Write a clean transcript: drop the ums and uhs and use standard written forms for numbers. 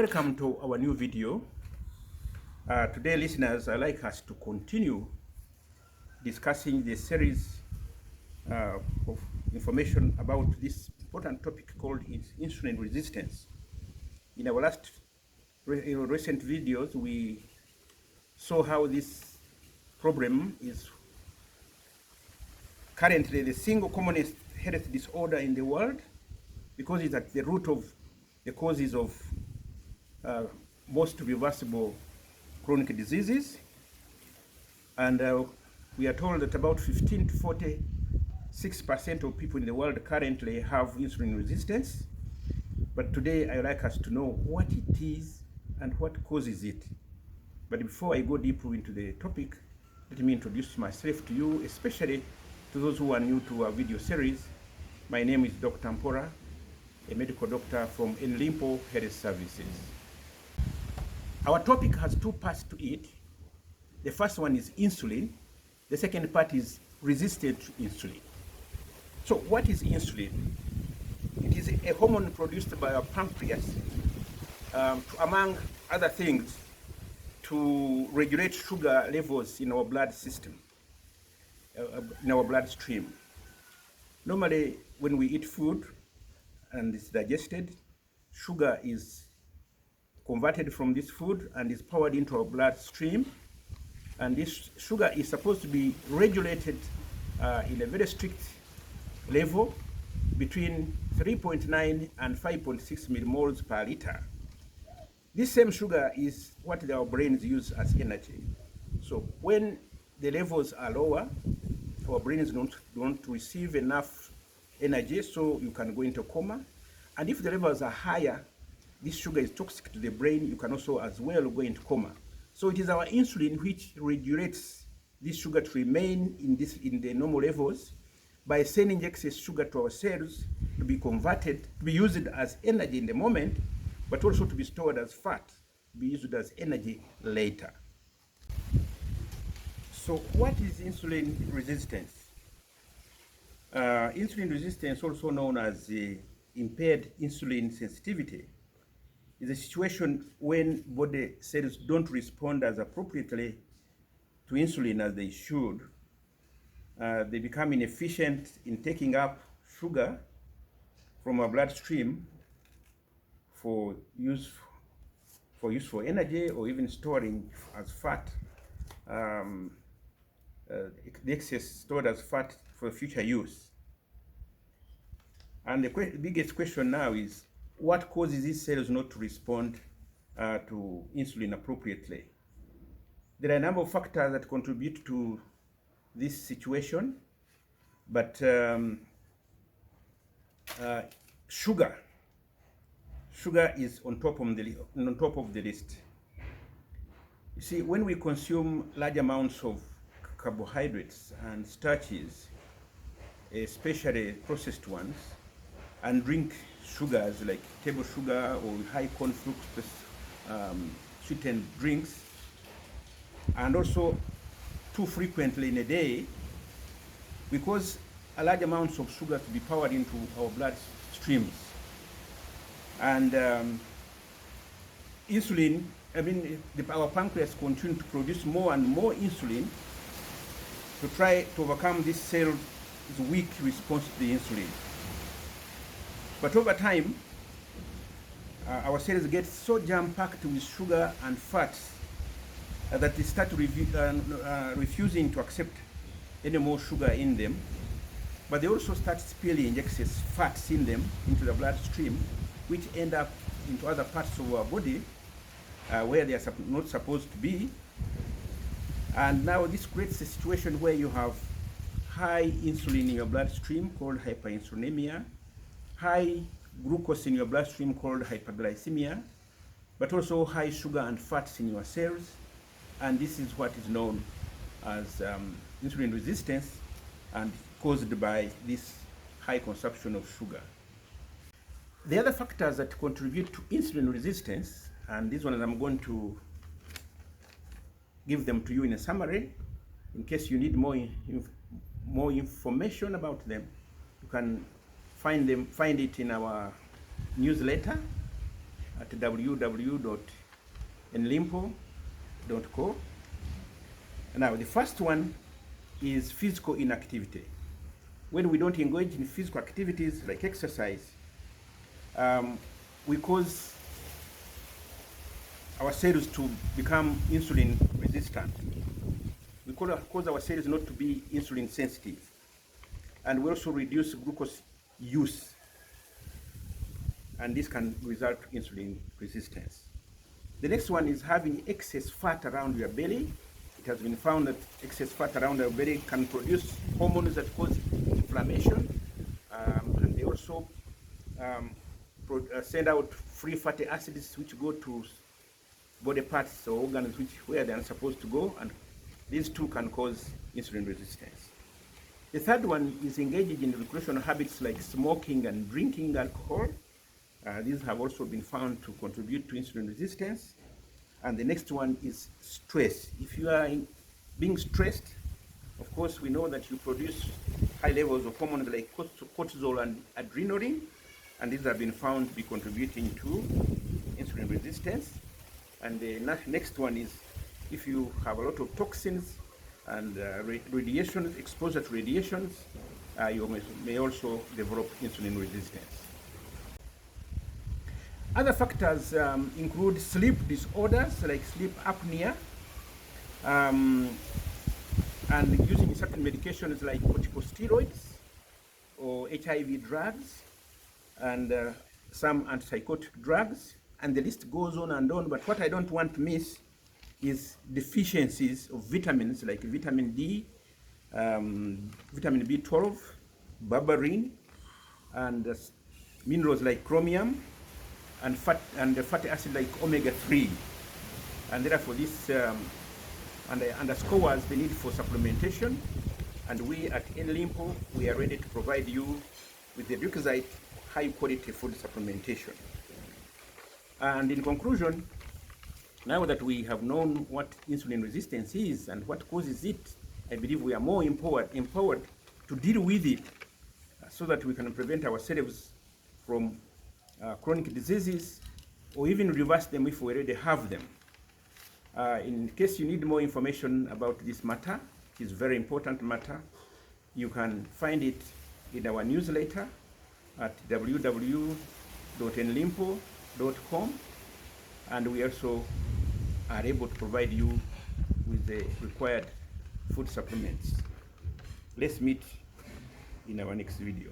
Welcome to our new video. Today, listeners, I'd like us to continue discussing the series of information about this important topic called insulin resistance. In our last recent videos, we saw how this problem is currently the single commonest health disorder in the world, because it's at the root of the causes of most reversible chronic diseases. And we are told that about 15 to 46% of people in the world currently have insulin resistance. But today I'd like us to know what it is and what causes it. But before I go deeper into the topic, let me introduce myself to you, especially to those who are new to our video series. My name is Dr. Mpora, a medical doctor from Enlympo Health Services. Our topic has two parts to it. The first one is insulin. The second part is resistant to insulin. So what is insulin? It is a hormone produced by our pancreas, among other things, to regulate sugar levels in our blood system, in our bloodstream. Normally, when we eat food and it's digested, sugar is converted from this food and is powered into our bloodstream. And this sugar is supposed to be regulated in a very strict level between 3.9 and 5.6 millimoles per liter. This same sugar is what our brains use as energy. So when the levels are lower, our brains don't receive enough energy, so you can go into coma. And if the levels are higher, this sugar is toxic to the brain, you can also as well go into coma. So it is our insulin which regulates this sugar to remain in the normal levels by sending excess sugar to our cells to be converted, to be used as energy in the moment, but also to be stored as fat, to be used as energy later. So what is insulin resistance? Insulin resistance, also known as impaired insulin sensitivity, is a situation when body cells don't respond as appropriately to insulin as they should. They become inefficient in taking up sugar from our bloodstream for use for energy, or even storing as fat, the excess stored as fat for future use. And the biggest question now is, what causes these cells not to respond to insulin appropriately? There are a number of factors that contribute to this situation, but sugar is on top of the list. You see, when we consume large amounts of carbohydrates and starches, especially processed ones, and drink sugars like table sugar or high corn fructose sweetened drinks, and also too frequently in a day, we cause a large amounts of sugar to be powered into our blood streams. And insulin, our pancreas continue to produce more and more insulin to try to overcome this cell's weak response to the insulin. But over time, our cells get so jam-packed with sugar and fats that they start refusing to accept any more sugar in them. But they also start spilling excess fats in them into the bloodstream, which end up into other parts of our body where they are not supposed to be. And now this creates a situation where you have high insulin in your bloodstream called hyperinsulinemia, high glucose in your bloodstream called hyperglycemia, but also high sugar and fats in your cells. And this is what is known as insulin resistance, and caused by this high consumption of sugar. The other factors that contribute to insulin resistance, and these ones I'm going to give them to you in a summary. In case you need more information about them, you can find it in our newsletter. at www.enlympo.co. Now, the first one is physical inactivity. When we don't engage in physical activities like exercise, we cause our cells to become insulin resistant. We cause our cells not to be insulin sensitive. And we also reduce glucose use. And this can result in insulin resistance. The next one is having excess fat around your belly. It has been found that excess fat around your belly can produce hormones that cause inflammation. And they also send out free fatty acids which go to body parts or organs where they are supposed to go, and these two can cause insulin resistance. The third one is engaging in recreational habits like smoking and drinking alcohol. These have also been found to contribute to insulin resistance. And the next one is stress. If you are being stressed, of course, we know that you produce high levels of hormones like cortisol and adrenaline, and these have been found to be contributing to insulin resistance. And the next one is if you have a lot of toxins and radiations, exposure to radiations, you may also develop insulin resistance. Other factors include sleep disorders like sleep apnea, and using certain medications like corticosteroids or HIV drugs, and some antipsychotic drugs, and the list goes on and on. But what I don't want to miss is deficiencies of vitamins like vitamin D, vitamin B12, berberine, and minerals like chromium, and fatty acid like omega-3. And therefore this underscores the need for supplementation. And we at Enlympo, we are ready to provide you with the requisite high quality food supplementation. And in conclusion, now that we have known what insulin resistance is and what causes it, I believe we are more empowered to deal with it so that we can prevent ourselves from chronic diseases, or even reverse them if we already have them. In case you need more information about this matter, it's a very important matter, you can find it in our newsletter at www.enlympo.com, and we also are able to provide you with the required food supplements. Let's meet in our next video.